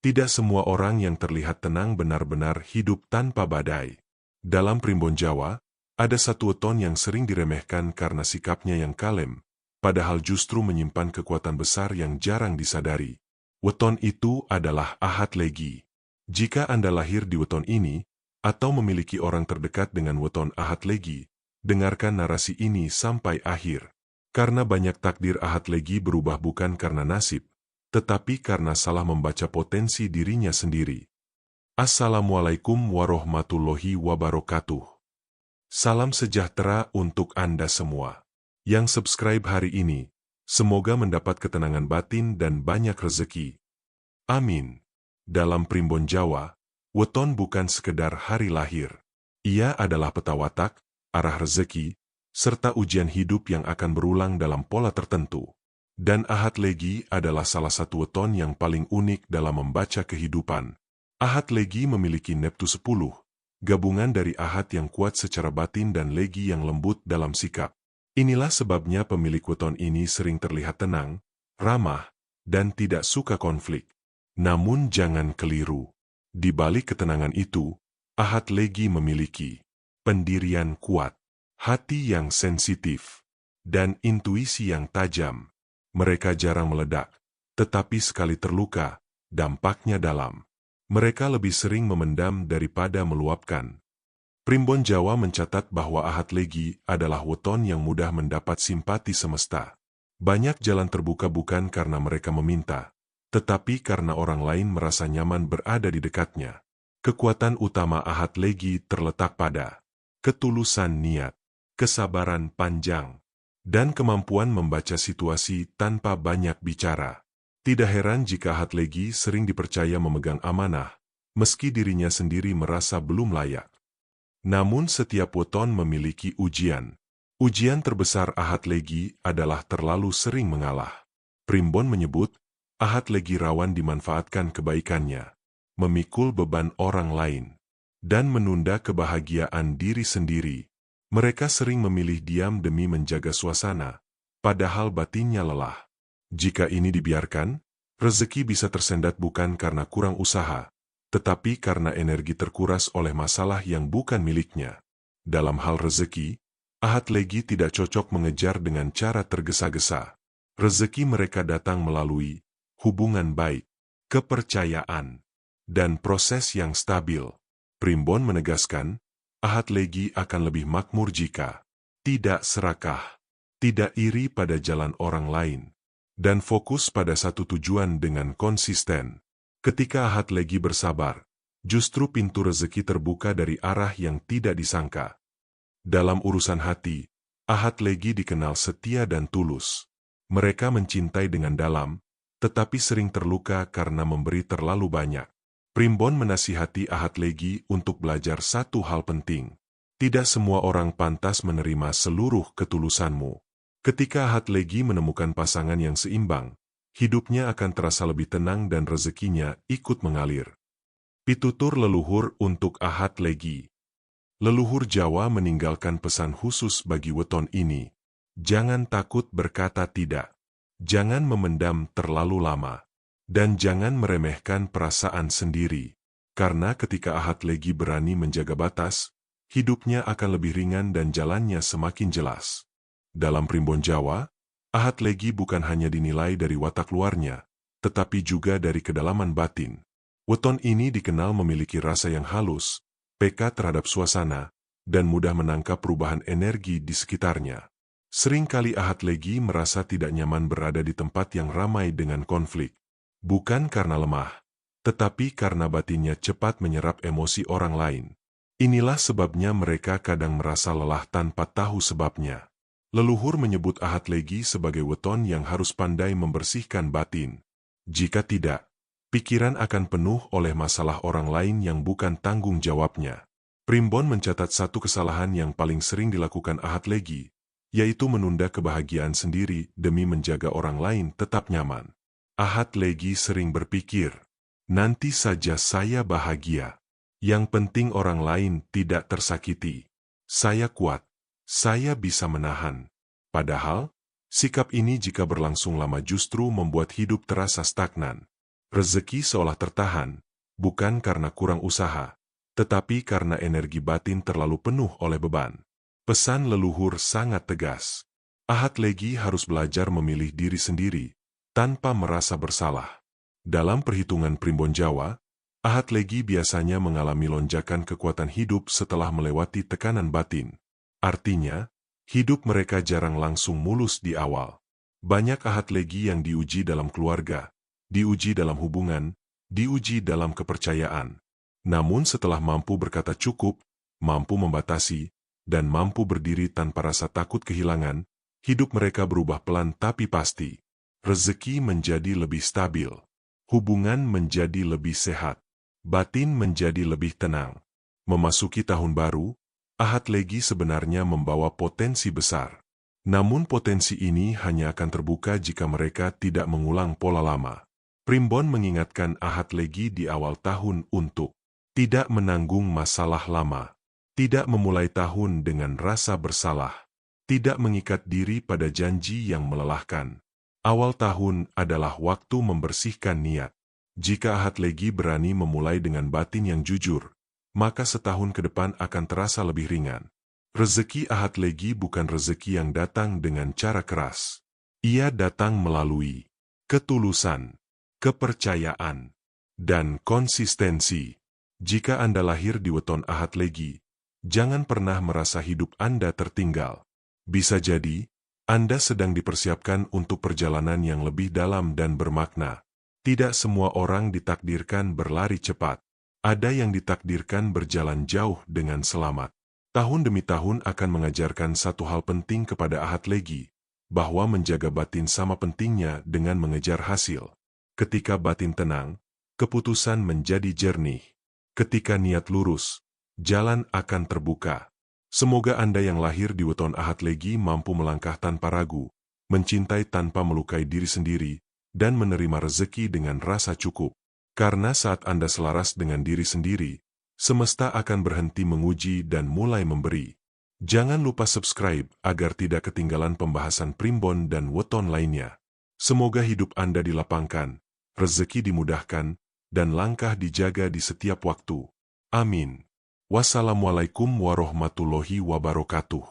Tidak semua orang yang terlihat tenang benar-benar hidup tanpa badai. Dalam primbon Jawa, ada satu weton yang sering diremehkan karena sikapnya yang kalem, padahal justru menyimpan kekuatan besar yang jarang disadari. Weton itu adalah Ahad Legi. Jika Anda lahir di weton ini, atau memiliki orang terdekat dengan weton Ahad Legi, dengarkan narasi ini sampai akhir. Karena banyak takdir Ahad Legi berubah bukan karena nasib, tetapi karena salah membaca potensi dirinya sendiri. Assalamualaikum warahmatullahi wabarakatuh. Salam sejahtera untuk Anda semua. Yang subscribe hari ini, semoga mendapat ketenangan batin dan banyak rezeki. Amin. Dalam primbon Jawa, weton bukan sekedar hari lahir. Ia adalah peta watak, arah rezeki, serta ujian hidup yang akan berulang dalam pola tertentu. Dan Ahad Legi adalah salah satu weton yang paling unik dalam membaca kehidupan. Ahad Legi memiliki neptu 10, gabungan dari Ahad yang kuat secara batin dan Legi yang lembut dalam sikap. Inilah sebabnya pemilik weton ini sering terlihat tenang, ramah, dan tidak suka konflik. Namun jangan keliru. Di balik ketenangan itu, Ahad Legi memiliki pendirian kuat, hati yang sensitif, dan intuisi yang tajam. Mereka jarang meledak, tetapi sekali terluka, dampaknya dalam. Mereka lebih sering memendam daripada meluapkan. Primbon Jawa mencatat bahwa Ahad Legi adalah weton yang mudah mendapat simpati semesta. Banyak jalan terbuka bukan karena mereka meminta, tetapi karena orang lain merasa nyaman berada di dekatnya. Kekuatan utama Ahad Legi terletak pada ketulusan niat, kesabaran panjang, dan kemampuan membaca situasi tanpa banyak bicara. Tidak heran jika Ahad Legi sering dipercaya memegang amanah, meski dirinya sendiri merasa belum layak. Namun setiap weton memiliki ujian. Ujian terbesar Ahad Legi adalah terlalu sering mengalah. Primbon menyebut, Ahad Legi rawan dimanfaatkan kebaikannya, memikul beban orang lain, dan menunda kebahagiaan diri sendiri. Mereka sering memilih diam demi menjaga suasana, padahal batinnya lelah. Jika ini dibiarkan, rezeki bisa tersendat bukan karena kurang usaha, tetapi karena energi terkuras oleh masalah yang bukan miliknya. Dalam hal rezeki, Ahad Legi tidak cocok mengejar dengan cara tergesa-gesa. Rezeki mereka datang melalui hubungan baik, kepercayaan, dan proses yang stabil. Primbon menegaskan, Ahad Legi akan lebih makmur jika tidak serakah, tidak iri pada jalan orang lain, dan fokus pada satu tujuan dengan konsisten. Ketika Ahad Legi bersabar, justru pintu rezeki terbuka dari arah yang tidak disangka. Dalam urusan hati, Ahad Legi dikenal setia dan tulus. Mereka mencintai dengan dalam, tetapi sering terluka karena memberi terlalu banyak. Primbon menasihati Ahad Legi untuk belajar satu hal penting. Tidak semua orang pantas menerima seluruh ketulusanmu. Ketika Ahad Legi menemukan pasangan yang seimbang, hidupnya akan terasa lebih tenang dan rezekinya ikut mengalir. Pitutur leluhur untuk Ahad Legi. Leluhur Jawa meninggalkan pesan khusus bagi weton ini. Jangan takut berkata tidak. Jangan memendam terlalu lama. Dan jangan meremehkan perasaan sendiri, karena ketika Ahad Legi berani menjaga batas, hidupnya akan lebih ringan dan jalannya semakin jelas. Dalam primbon Jawa, Ahad Legi bukan hanya dinilai dari watak luarnya, tetapi juga dari kedalaman batin. Weton ini dikenal memiliki rasa yang halus, peka terhadap suasana, dan mudah menangkap perubahan energi di sekitarnya. Seringkali Ahad Legi merasa tidak nyaman berada di tempat yang ramai dengan konflik. Bukan karena lemah, tetapi karena batinnya cepat menyerap emosi orang lain. Inilah sebabnya mereka kadang merasa lelah tanpa tahu sebabnya. Leluhur menyebut Ahad Legi sebagai weton yang harus pandai membersihkan batin. Jika tidak, pikiran akan penuh oleh masalah orang lain yang bukan tanggung jawabnya. Primbon mencatat satu kesalahan yang paling sering dilakukan Ahad Legi, yaitu menunda kebahagiaan sendiri demi menjaga orang lain tetap nyaman. Ahad Legi sering berpikir, nanti saja saya bahagia. Yang penting orang lain tidak tersakiti. Saya kuat, saya bisa menahan. Padahal, sikap ini jika berlangsung lama justru membuat hidup terasa stagnan. Rezeki seolah tertahan, bukan karena kurang usaha, tetapi karena energi batin terlalu penuh oleh beban. Pesan leluhur sangat tegas. Ahad Legi harus belajar memilih diri sendiri, tanpa merasa bersalah. Dalam perhitungan primbon Jawa, Ahad Legi biasanya mengalami lonjakan kekuatan hidup setelah melewati tekanan batin. Artinya, hidup mereka jarang langsung mulus di awal. Banyak Ahad Legi yang diuji dalam keluarga, diuji dalam hubungan, diuji dalam kepercayaan. Namun setelah mampu berkata cukup, mampu membatasi, dan mampu berdiri tanpa rasa takut kehilangan, hidup mereka berubah pelan tapi pasti. Rezeki menjadi lebih stabil. Hubungan menjadi lebih sehat. Batin menjadi lebih tenang. Memasuki tahun baru, Ahad Legi sebenarnya membawa potensi besar. Namun potensi ini hanya akan terbuka jika mereka tidak mengulang pola lama. Primbon mengingatkan Ahad Legi di awal tahun untuk tidak menanggung masalah lama. Tidak memulai tahun dengan rasa bersalah. Tidak mengikat diri pada janji yang melelahkan. Awal tahun adalah waktu membersihkan niat. Jika Ahad Legi berani memulai dengan batin yang jujur, maka setahun ke depan akan terasa lebih ringan. Rezeki Ahad Legi bukan rezeki yang datang dengan cara keras. Ia datang melalui ketulusan, kepercayaan, dan konsistensi. Jika Anda lahir di weton Ahad Legi, jangan pernah merasa hidup Anda tertinggal. Bisa jadi, Anda sedang dipersiapkan untuk perjalanan yang lebih dalam dan bermakna. Tidak semua orang ditakdirkan berlari cepat. Ada yang ditakdirkan berjalan jauh dengan selamat. Tahun demi tahun akan mengajarkan satu hal penting kepada Ahad Legi, bahwa menjaga batin sama pentingnya dengan mengejar hasil. Ketika batin tenang, keputusan menjadi jernih. Ketika niat lurus, jalan akan terbuka. Semoga Anda yang lahir di weton Ahad Legi mampu melangkah tanpa ragu, mencintai tanpa melukai diri sendiri, dan menerima rezeki dengan rasa cukup. Karena saat Anda selaras dengan diri sendiri, semesta akan berhenti menguji dan mulai memberi. Jangan lupa subscribe agar tidak ketinggalan pembahasan primbon dan weton lainnya. Semoga hidup Anda dilapangkan, rezeki dimudahkan, dan langkah dijaga di setiap waktu. Amin. Wassalamualaikum warahmatullahi wabarakatuh.